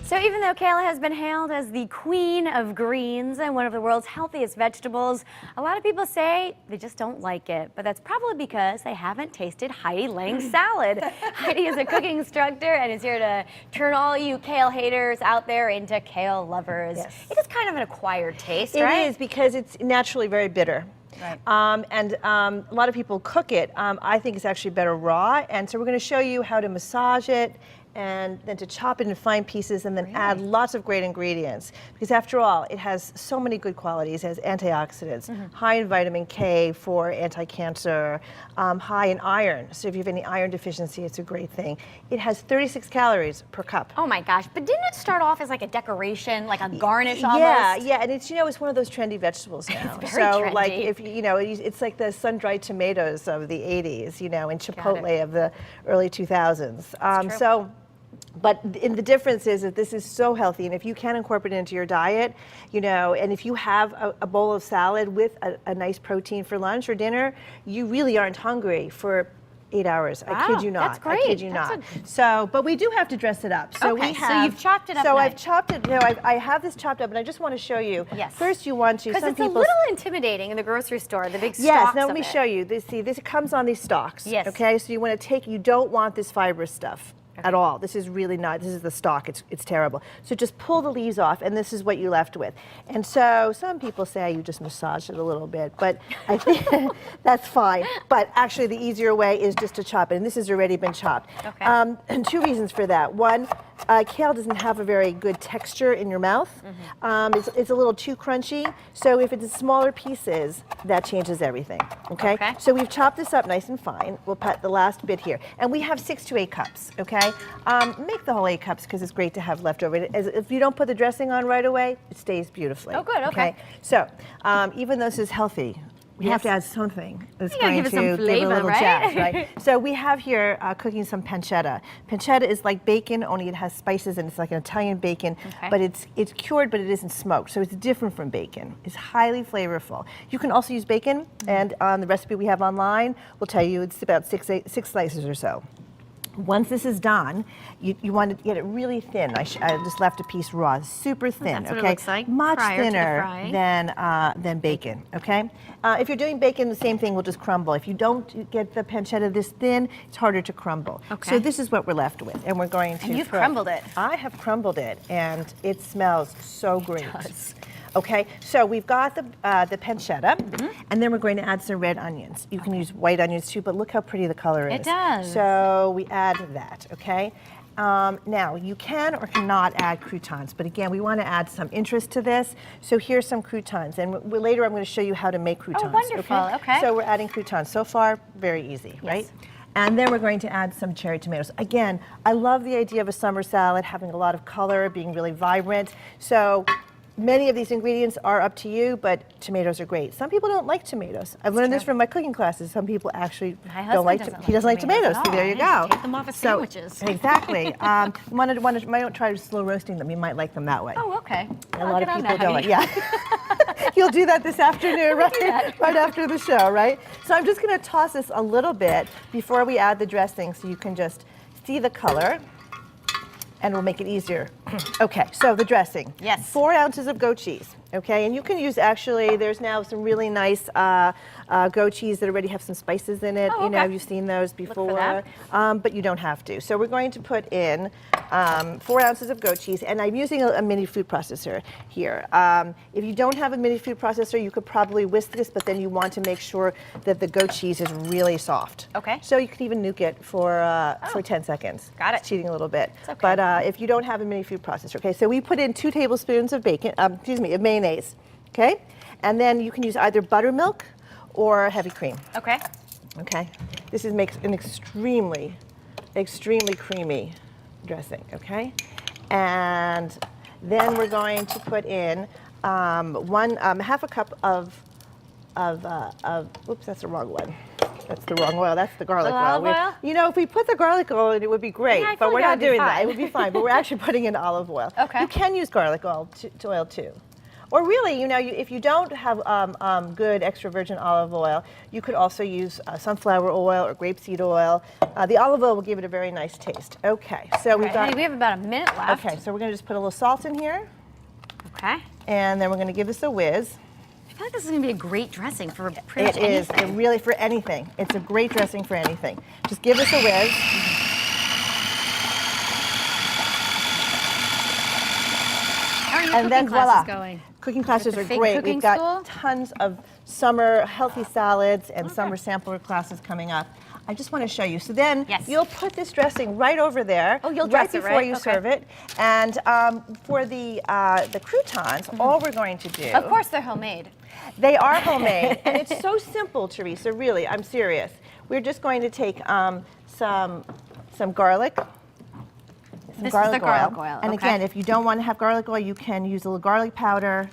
So even though kale has been hailed as the queen of greens and one of the world's healthiest vegetables, a lot of people say they just don't like it. But that's probably because they haven't tasted Heide Lang's salad. Heidi is a cooking instructor and is here to turn all you kale haters out there into kale lovers. Yes. It is kind of an acquired taste, right? It is, because it's naturally very bitter. Right. A lot of people cook it. I think it's actually better raw, and so we're going to show you how to massage it and then to chop it in fine pieces and then add lots of great ingredients. Because after all, it has so many good qualities. It has antioxidants, high in vitamin K for anti-cancer, high in iron. So if you have any iron deficiency, it's a great thing. It has 36 calories per cup. Oh my gosh, but didn't it start off as like a decoration, like a garnish almost? Yeah, and it's, it's one of those trendy vegetables now. It's very trendy. Like if it's like the sun-dried tomatoes of the 80s, and Chipotle of the early 2000s. But the difference is that this is so healthy, and if you can incorporate it into your diet, and if you have a bowl of salad with a nice protein for lunch or dinner, you really aren't hungry for 8 hours. Wow, I kid you not. that's great. I kid you not. So, but we do have to dress it up. So okay, we have. so you've chopped it up. So nice. I've chopped it. I have this chopped up, and I just want to show you. Yes. First, you want to. Because it's a little intimidating in the grocery store. The big stalks. Yes. Now let me show you. This comes on these stalks. Yes. Okay. So you want to take. You don't want this fibrous stuff. At all. This is really not, this is the stalk, it's terrible. So just pull the leaves off, and this is what you're left with. And so some people say you just massage it a little bit, but I think that's fine. But actually the easier way is just to chop it, and this has already been chopped. Okay. And two reasons for that. One, kale doesn't have a very good texture in your mouth. It's a little too crunchy, so if it's smaller pieces, that changes everything, okay? So we've chopped this up nice and fine. We'll put the last bit here. And we have 6 to 8 cups, okay? Make the whole 8 cups because it's great to have leftover. If you don't put the dressing on right away, it stays beautifully. Oh, good, okay. So, even though this is healthy, we have to add something that's going to give it a little right? jazz, right? So we have here cooking some pancetta. Pancetta is like bacon, only it has spices, and it's like an Italian bacon, but it's cured, but it isn't smoked, so it's different from bacon. It's highly flavorful. You can also use bacon, and on the recipe we have online, we'll tell you it's about 6 slices or so. Once this is done, you want to get it really thin. I just left a piece raw, super thin. That's what it looks like much prior to the thinner fry. than bacon. Okay. If you're doing bacon, the same thing will just crumble. If you don't get the pancetta this thin, it's harder to crumble. Okay. So this is what we're left with, and we're going to. And you've crumbled it. I have crumbled it, and it smells so great. It does. Okay, so we've got the pancetta, and then we're going to add some red onions. You can use white onions too, but look how pretty the color is. It does. So we add that, okay? Now, you can or cannot add croutons, but again, we want to add some interest to this. So here's some croutons, and later I'm going to show you how to make croutons. Oh, wonderful, okay. So we're adding croutons. So far, very easy, right? And then we're going to add some cherry tomatoes. Again, I love the idea of a summer salad, having a lot of color, being really vibrant. So many of these ingredients are up to you, but tomatoes are great. Some people don't like tomatoes. I've learned this from my cooking classes. Some people actually don't like tomatoes. He doesn't like tomatoes, so there you go. Take them off of sandwiches. Exactly. Might try slow roasting them. You might like them that way. Oh, okay. A lot of people don't. Yeah. You'll do that this afternoon, right after the show, right? So I'm just going to toss this a little bit before we add the dressing so you can just see the color. And we'll make it easier. Okay, so the dressing. Yes. 4 ounces of goat cheese. Okay, and you can use, actually, there's now some really nice goat cheese that already have some spices in it. Oh, okay. You've seen those before. Look for but you don't have to. So we're going to put in 4 ounces of goat cheese, and I'm using a mini food processor here. If you don't have a mini food processor, you could probably whisk this, but then you want to make sure that the goat cheese is really soft. Okay. So you can even nuke it for 10 seconds. Got it. It's cheating a little bit. It's okay. But if you don't have a mini food processor, okay, so we put in 2 tablespoons of of mayonnaise, okay? And then you can use either buttermilk or heavy cream. Okay. Okay. This makes an extremely creamy dressing, okay? And then we're going to put in half a cup of oops, that's the wrong one. That's the wrong oil. That's the garlic oil. If we put the garlic oil in, it would be great, but we're not doing that. It would be fine, but we're actually putting in olive oil. Okay. You can use garlic oil too. Or really, you know, if you don't have good extra virgin olive oil, you could also use sunflower oil or grapeseed oil. The olive oil will give it a very nice taste. Okay, so we've got. We have about a minute left. Okay, so we're going to just put a little salt in here. Okay. And then we're going to give this a whiz. I feel like this is going to be a great dressing for pretty much anything. It is, it really, for anything. It's a great dressing for anything. Just give this a whiz. How are your And then cooking classes voila. going? Cooking classes the are fake great. cooking We've got school? tons of summer healthy salads and summer sampler classes coming up. I just want to show you. So then you'll put this dressing right over there. Oh, you'll right dress it, before right? you Okay. serve it. And for the croutons, all we're going to do. Of course, they're homemade. They are homemade, and it's so simple, Teresa. Really, I'm serious. We're just going to take some garlic. This is the garlic oil. And okay. again, if you don't want to have garlic oil, you can use a little garlic powder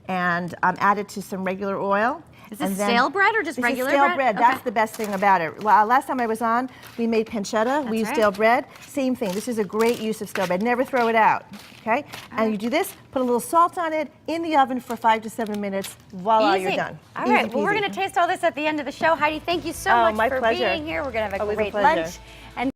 and add it to some regular oil. Is this stale bread or just regular bread? This is stale bread. That's the best thing about it. Last time I was on, we made pancetta. We used stale bread. Same thing. This is a great use of stale bread. Never throw it out. Okay? And you do this, put a little salt on it, in the oven for 5 to 7 minutes. Voila, Easy. you're done. All Easy right. Well, we're peasy. going to taste all this at the end of the show. Heidi, thank you so Oh, much my for pleasure. being here. We're going to have a Always a great pleasure. lunch. And